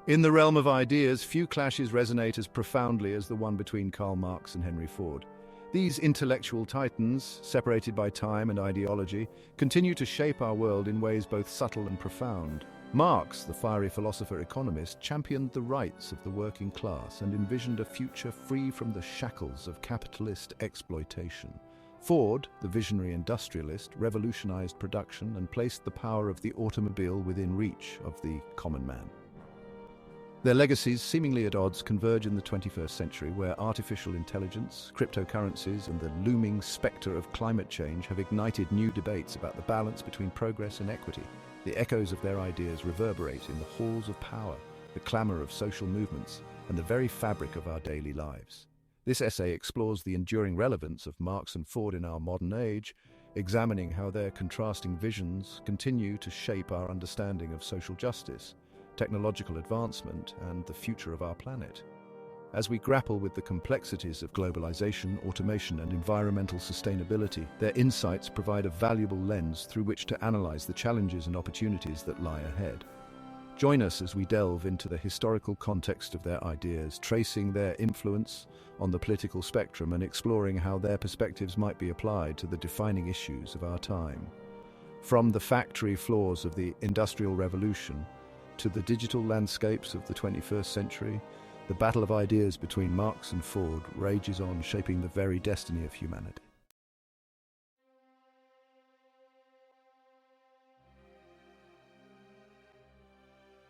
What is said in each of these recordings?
In the realm of ideas, few clashes resonate as profoundly as the one between Karl Marx and Henry Ford. These intellectual titans, separated by time and ideology, continue to shape our world in ways both subtle and profound. Marx, the fiery philosopher-economist, championed the rights of the working class and envisioned a future free from the shackles of capitalist exploitation. Ford, the visionary industrialist, revolutionized production and placed the power of the automobile within reach of the common man. Their legacies, seemingly at odds, converge in the 21st century, where artificial intelligence, cryptocurrencies, and the looming spectre of climate change have ignited new debates about the balance between progress and equity. The echoes of their ideas reverberate in the halls of power, the clamor of social movements, and the very fabric of our daily lives. This essay explores the enduring relevance of Marx and Ford in our modern age, examining how their contrasting visions continue to shape our understanding of social justice, technological advancement, and the future of our planet. As we grapple with the complexities of globalization, automation, and environmental sustainability, their insights provide a valuable lens through which to analyze the challenges and opportunities that lie ahead. Join us as we delve into the historical context of their ideas, tracing their influence on the political spectrum and exploring how their perspectives might be applied to the defining issues of our time. From the factory floors of the Industrial Revolution to the digital landscapes of the 21st century, the battle of ideas between Marx and Ford rages on, shaping the very destiny of humanity.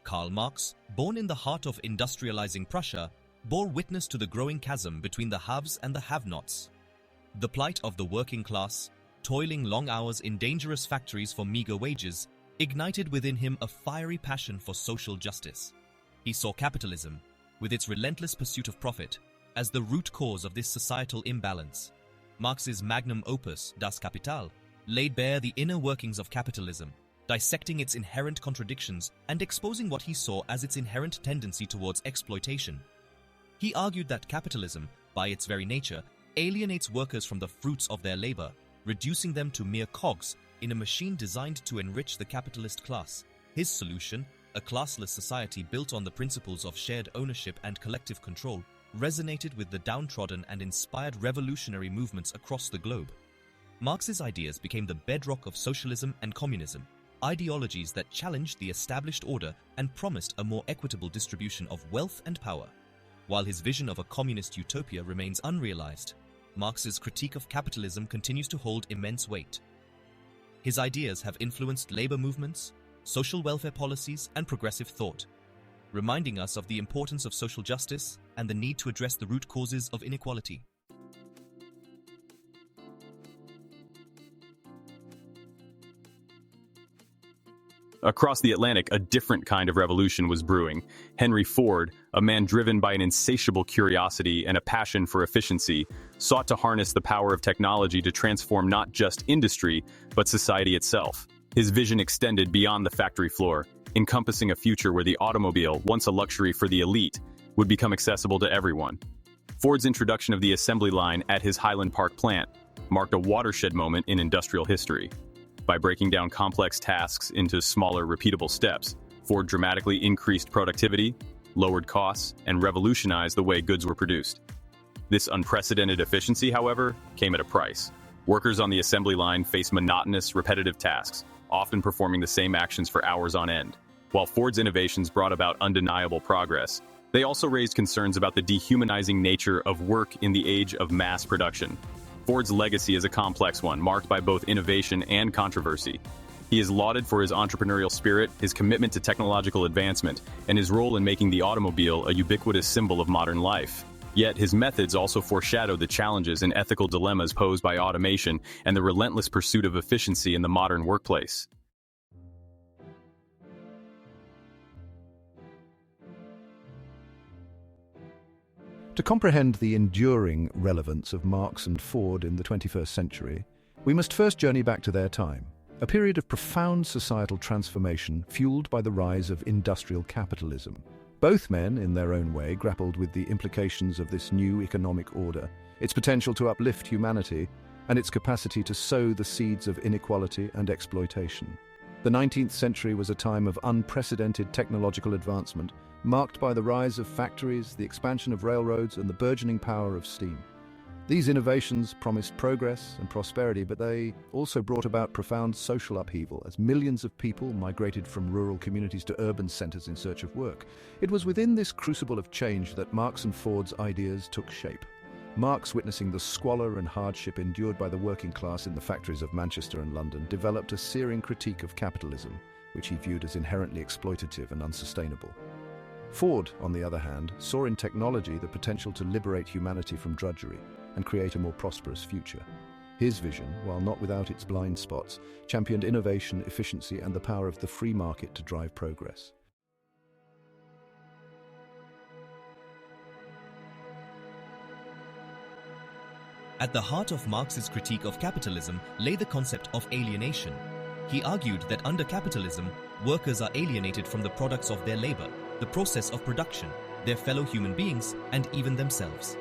Karl Marx, born in the heart of industrializing Prussia, bore witness to the growing chasm between the haves and the have-nots. The plight of the working class, toiling long hours in dangerous factories for meager wages, ignited within him a fiery passion for social justice. He saw capitalism, with its relentless pursuit of profit, as the root cause of this societal imbalance. Marx's magnum opus, Das Kapital, laid bare the inner workings of capitalism, dissecting its inherent contradictions and exposing what he saw as its inherent tendency towards exploitation. He argued that capitalism, by its very nature, alienates workers from the fruits of their labor, reducing them to mere cogs in a machine designed to enrich the capitalist class. His solution, a classless society built on the principles of shared ownership and collective control, resonated with the downtrodden and inspired revolutionary movements across the globe. Marx's ideas became the bedrock of socialism and communism, ideologies that challenged the established order and promised a more equitable distribution of wealth and power. While his vision of a communist utopia remains unrealized, Marx's critique of capitalism continues to hold immense weight. His ideas have influenced labor movements, social welfare policies, and progressive thought, reminding us of the importance of social justice and the need to address the root causes of inequality. Across the Atlantic, a different kind of revolution was brewing. Henry Ford, a man driven by an insatiable curiosity and a passion for efficiency, sought to harness the power of technology to transform not just industry, but society itself. His vision extended beyond the factory floor, encompassing a future where the automobile, once a luxury for the elite, would become accessible to everyone. Ford's introduction of the assembly line at his Highland Park plant marked a watershed moment in industrial history. By breaking down complex tasks into smaller, repeatable steps, Ford dramatically increased productivity, lowered costs, and revolutionized the way goods were produced. This unprecedented efficiency, however, came at a price. Workers on the assembly line faced monotonous, repetitive tasks, often performing the same actions for hours on end. While Ford's innovations brought about undeniable progress, they also raised concerns about the dehumanizing nature of work in the age of mass production. Ford's legacy is a complex one, marked by both innovation and controversy. He is lauded for his entrepreneurial spirit, his commitment to technological advancement, and his role in making the automobile a ubiquitous symbol of modern life. Yet his methods also foreshadow the challenges and ethical dilemmas posed by automation and the relentless pursuit of efficiency in the modern workplace. To comprehend the enduring relevance of Marx and Ford in the 21st century, we must first journey back to their time, a period of profound societal transformation fueled by the rise of industrial capitalism. Both men, in their own way, grappled with the implications of this new economic order, its potential to uplift humanity, and its capacity to sow the seeds of inequality and exploitation. The 19th century was a time of unprecedented technological advancement, marked by the rise of factories, the expansion of railroads, and the burgeoning power of steam. These innovations promised progress and prosperity, but they also brought about profound social upheaval as millions of people migrated from rural communities to urban centers in search of work. It was within this crucible of change that Marx and Ford's ideas took shape. Marx, witnessing the squalor and hardship endured by the working class in the factories of Manchester and London, developed a searing critique of capitalism, which he viewed as inherently exploitative and unsustainable. Ford, on the other hand, saw in technology the potential to liberate humanity from drudgery and create a more prosperous future. His vision, while not without its blind spots, championed innovation, efficiency, and the power of the free market to drive progress. At the heart of Marx's critique of capitalism lay the concept of alienation. He argued that under capitalism, workers are alienated from the products of their labor, the process of production, their fellow human beings, and even themselves.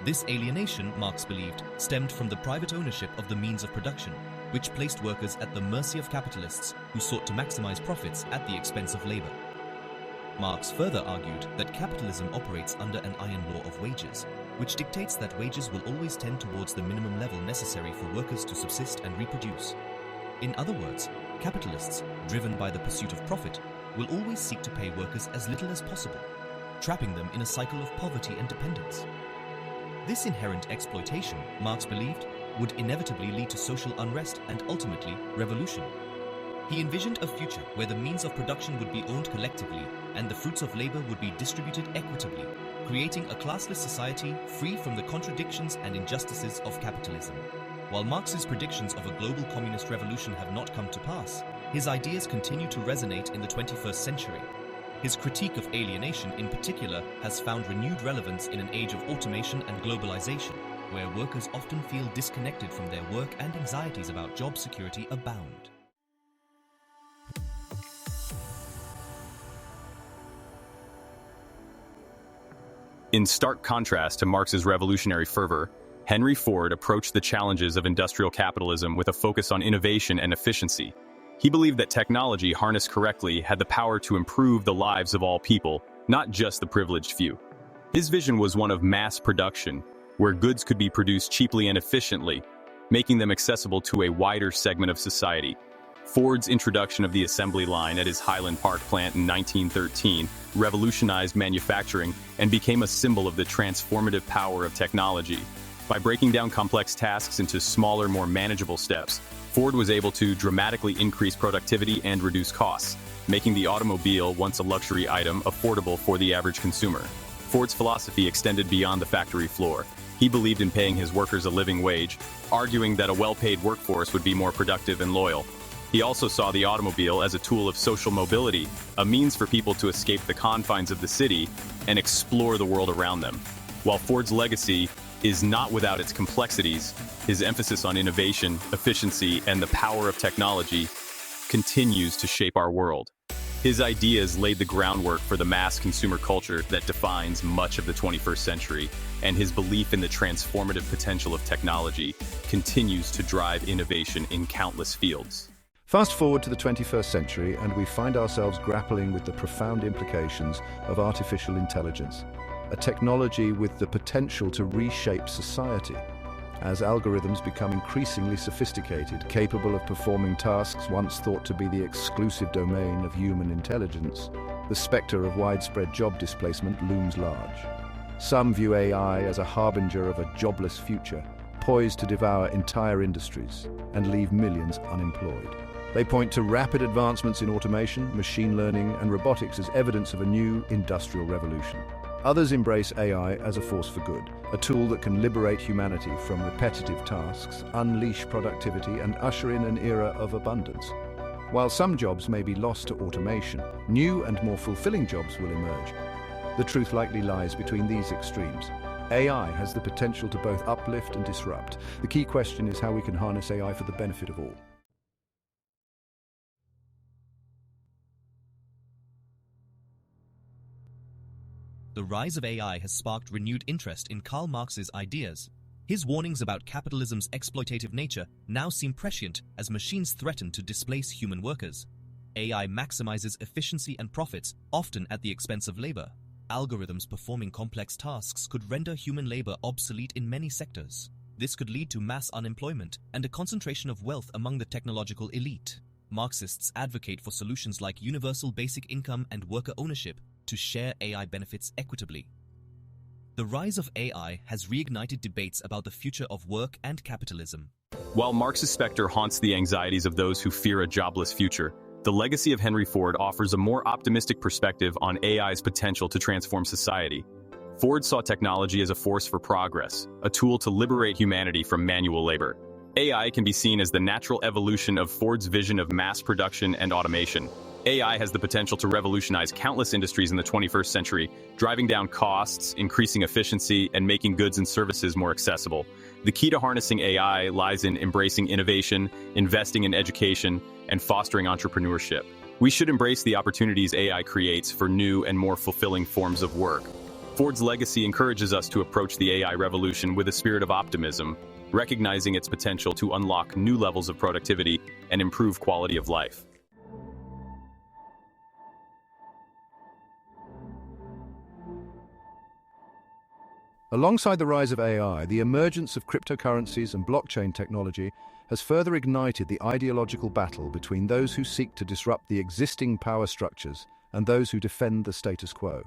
This alienation, Marx believed, stemmed from the private ownership of the means of production, which placed workers at the mercy of capitalists who sought to maximize profits at the expense of labor. Marx further argued that capitalism operates under an iron law of wages, which dictates that wages will always tend towards the minimum level necessary for workers to subsist and reproduce. In other words, capitalists, driven by the pursuit of profit, will always seek to pay workers as little as possible, trapping them in a cycle of poverty and dependence. This inherent exploitation, Marx believed, would inevitably lead to social unrest and ultimately revolution. He envisioned a future where the means of production would be owned collectively and the fruits of labor would be distributed equitably, creating a classless society free from the contradictions and injustices of capitalism. While Marx's predictions of a global communist revolution have not come to pass, his ideas continue to resonate in the 21st century. His critique of alienation, in particular, has found renewed relevance in an age of automation and globalization, where workers often feel disconnected from their work and anxieties about job security abound. In stark contrast to Marx's revolutionary fervor, Henry Ford approached the challenges of industrial capitalism with a focus on innovation and efficiency. He believed that technology, harnessed correctly, had the power to improve the lives of all people, not just the privileged few. His vision was one of mass production, where goods could be produced cheaply and efficiently, making them accessible to a wider segment of society. Ford's introduction of the assembly line at his Highland Park plant in 1913 revolutionized manufacturing and became a symbol of the transformative power of technology. By breaking down complex tasks into smaller, more manageable steps, Ford was able to dramatically increase productivity and reduce costs, making the automobile, once a luxury item, affordable for the average consumer. Ford's philosophy extended beyond the factory floor. He believed in paying his workers a living wage, arguing that a well-paid workforce would be more productive and loyal. He also saw the automobile as a tool of social mobility, a means for people to escape the confines of the city and explore the world around them. While Ford's legacy is not without its complexities, his emphasis on innovation, efficiency, and the power of technology continues to shape our world. His ideas laid the groundwork for the mass consumer culture that defines much of the 21st century, and his belief in the transformative potential of technology continues to drive innovation in countless fields. Fast forward to the 21st century, and we find ourselves grappling with the profound implications of artificial intelligence, a technology with the potential to reshape society. As algorithms become increasingly sophisticated, capable of performing tasks once thought to be the exclusive domain of human intelligence, the specter of widespread job displacement looms large. Some view AI as a harbinger of a jobless future, poised to devour entire industries and leave millions unemployed. They point to rapid advancements in automation, machine learning, and robotics as evidence of a new industrial revolution. Others embrace AI as a force for good, a tool that can liberate humanity from repetitive tasks, unleash productivity, and usher in an era of abundance. While some jobs may be lost to automation, new and more fulfilling jobs will emerge. The truth likely lies between these extremes. AI has the potential to both uplift and disrupt. The key question is how we can harness AI for the benefit of all. The rise of AI has sparked renewed interest in Karl Marx's ideas. His warnings about capitalism's exploitative nature now seem prescient as machines threaten to displace human workers. AI maximizes efficiency and profits, often at the expense of labor. Algorithms performing complex tasks could render human labor obsolete in many sectors. This could lead to mass unemployment and a concentration of wealth among the technological elite. Marxists advocate for solutions like universal basic income and worker ownership to share AI benefits equitably. The rise of AI has reignited debates about the future of work and capitalism. While Marx's specter haunts the anxieties of those who fear a jobless future, the legacy of Henry Ford offers a more optimistic perspective on AI's potential to transform society. Ford saw technology as a force for progress, a tool to liberate humanity from manual labor. AI can be seen as the natural evolution of Ford's vision of mass production and automation. AI has the potential to revolutionize countless industries in the 21st century, driving down costs, increasing efficiency, and making goods and services more accessible. The key to harnessing AI lies in embracing innovation, investing in education, and fostering entrepreneurship. We should embrace the opportunities AI creates for new and more fulfilling forms of work. Ford's legacy encourages us to approach the AI revolution with a spirit of optimism, recognizing its potential to unlock new levels of productivity and improve quality of life. Alongside the rise of AI, the emergence of cryptocurrencies and blockchain technology has further ignited the ideological battle between those who seek to disrupt the existing power structures and those who defend the status quo.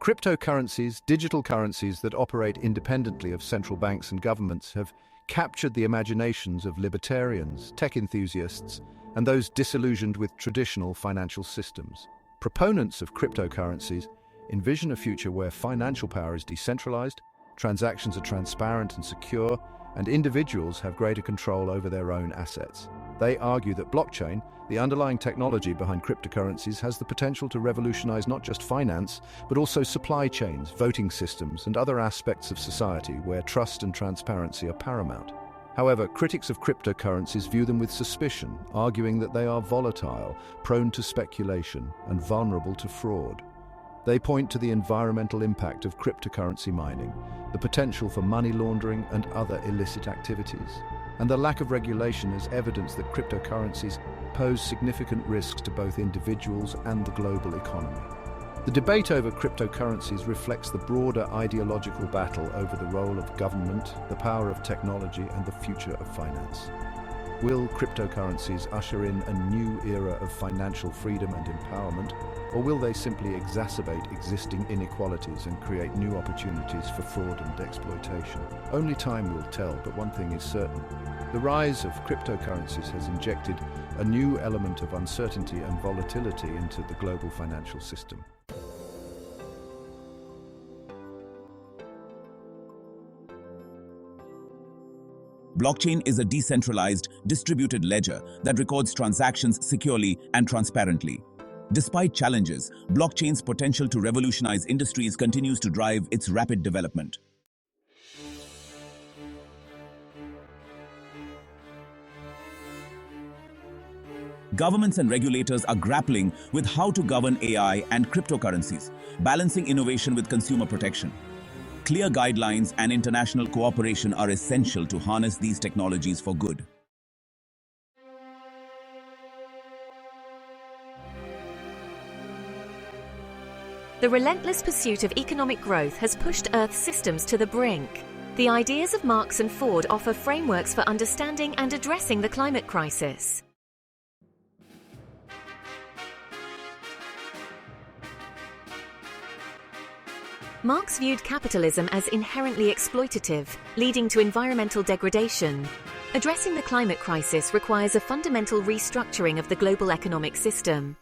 Cryptocurrencies, digital currencies that operate independently of central banks and governments, have captured the imaginations of libertarians, tech enthusiasts, and those disillusioned with traditional financial systems. Proponents of cryptocurrencies envision a future where financial power is decentralized, transactions are transparent and secure, and individuals have greater control over their own assets. They argue that blockchain, the underlying technology behind cryptocurrencies, has the potential to revolutionize not just finance, but also supply chains, voting systems, and other aspects of society where trust and transparency are paramount. However, critics of cryptocurrencies view them with suspicion, arguing that they are volatile, prone to speculation, and vulnerable to fraud. They point to the environmental impact of cryptocurrency mining, the potential for money laundering and other illicit activities, and the lack of regulation as evidence that cryptocurrencies pose significant risks to both individuals and the global economy. The debate over cryptocurrencies reflects the broader ideological battle over the role of government, the power of technology, and the future of finance. Will cryptocurrencies usher in a new era of financial freedom and empowerment, or will they simply exacerbate existing inequalities and create new opportunities for fraud and exploitation? Only time will tell, but one thing is certain. The rise of cryptocurrencies has injected a new element of uncertainty and volatility into the global financial system. Blockchain is a decentralized, distributed ledger that records transactions securely and transparently. Despite challenges, blockchain's potential to revolutionize industries continues to drive its rapid development. Governments and regulators are grappling with how to govern AI and cryptocurrencies, balancing innovation with consumer protection. Clear guidelines and international cooperation are essential to harness these technologies for good. The relentless pursuit of economic growth has pushed Earth's systems to the brink. The ideas of Marx and Ford offer frameworks for understanding and addressing the climate crisis. Marx viewed capitalism as inherently exploitative, leading to environmental degradation. Addressing the climate crisis requires a fundamental restructuring of the global economic system.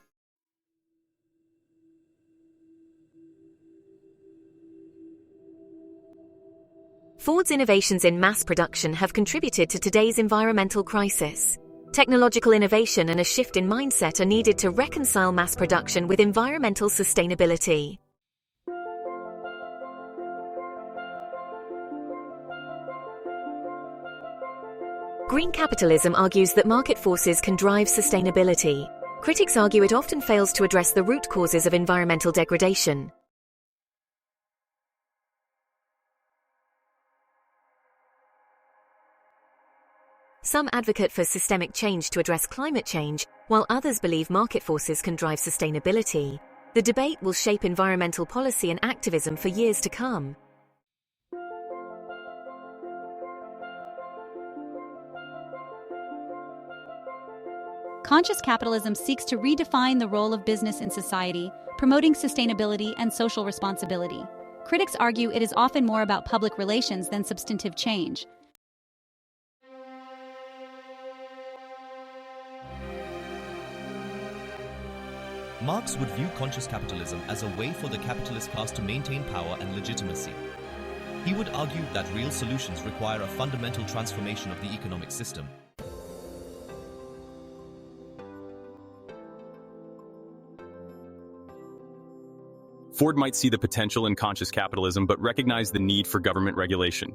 Ford's innovations in mass production have contributed to today's environmental crisis. Technological innovation and a shift in mindset are needed to reconcile mass production with environmental sustainability. Green capitalism argues that market forces can drive sustainability. Critics argue it often fails to address the root causes of environmental degradation. Some advocate for systemic change to address climate change, while others believe market forces can drive sustainability. The debate will shape environmental policy and activism for years to come. Conscious capitalism seeks to redefine the role of business in society, promoting sustainability and social responsibility. Critics argue it is often more about public relations than substantive change. Marx would view conscious capitalism as a way for the capitalist class to maintain power and legitimacy. He would argue that real solutions require a fundamental transformation of the economic system. Ford might see the potential in conscious capitalism but recognize the need for government regulation.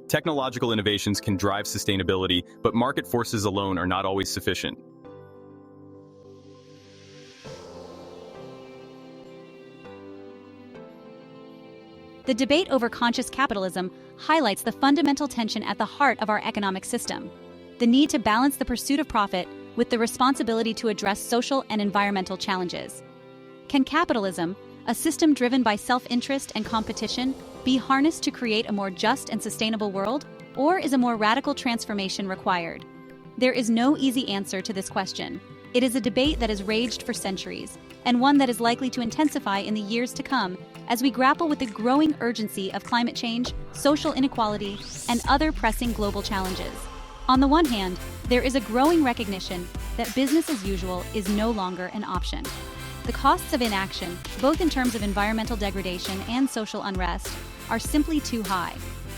Technological innovations can drive sustainability, but market forces alone are not always sufficient. The debate over conscious capitalism highlights the fundamental tension at the heart of our economic system: the need to balance the pursuit of profit with the responsibility to address social and environmental challenges. Can capitalism, a system driven by self-interest and competition, be harnessed to create a more just and sustainable world, or is a more radical transformation required? There is no easy answer to this question. It is a debate that has raged for centuries, and one that is likely to intensify in the years to come as we grapple with the growing urgency of climate change, social inequality, and other pressing global challenges. On the one hand, there is a growing recognition that business as usual is no longer an option. The costs of inaction, both in terms of environmental degradation and social unrest, are simply too high.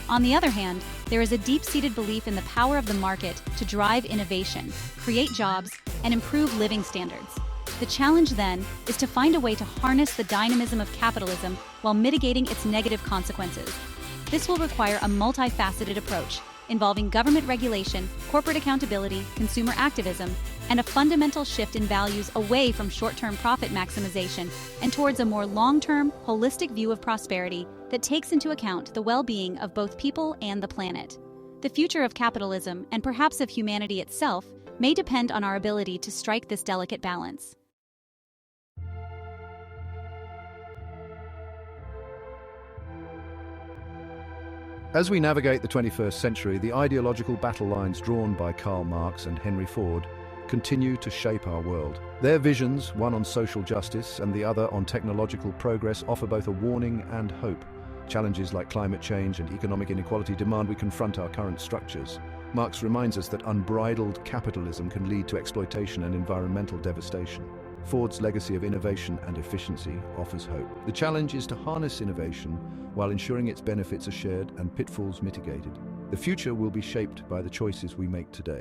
On the other hand, there is a deep-seated belief in the power of the market to drive innovation, create jobs, and improve living standards. The challenge, then, is to find a way to harness the dynamism of capitalism while mitigating its negative consequences. This will require a multifaceted approach, involving government regulation, corporate accountability, consumer activism, and a fundamental shift in values away from short-term profit maximization and towards a more long-term, holistic view of prosperity that takes into account the well-being of both people and the planet. The future of capitalism, and perhaps of humanity itself, may depend on our ability to strike this delicate balance. As we navigate the 21st century, the ideological battle lines drawn by Karl Marx and Henry Ford continue to shape our world. Their visions, one on social justice and the other on technological progress, offer both a warning and hope. Challenges like climate change and economic inequality demand we confront our current structures. Marx reminds us that unbridled capitalism can lead to exploitation and environmental devastation. Ford's legacy of innovation and efficiency offers hope. The challenge is to harness innovation while ensuring its benefits are shared and pitfalls mitigated. The future will be shaped by the choices we make today.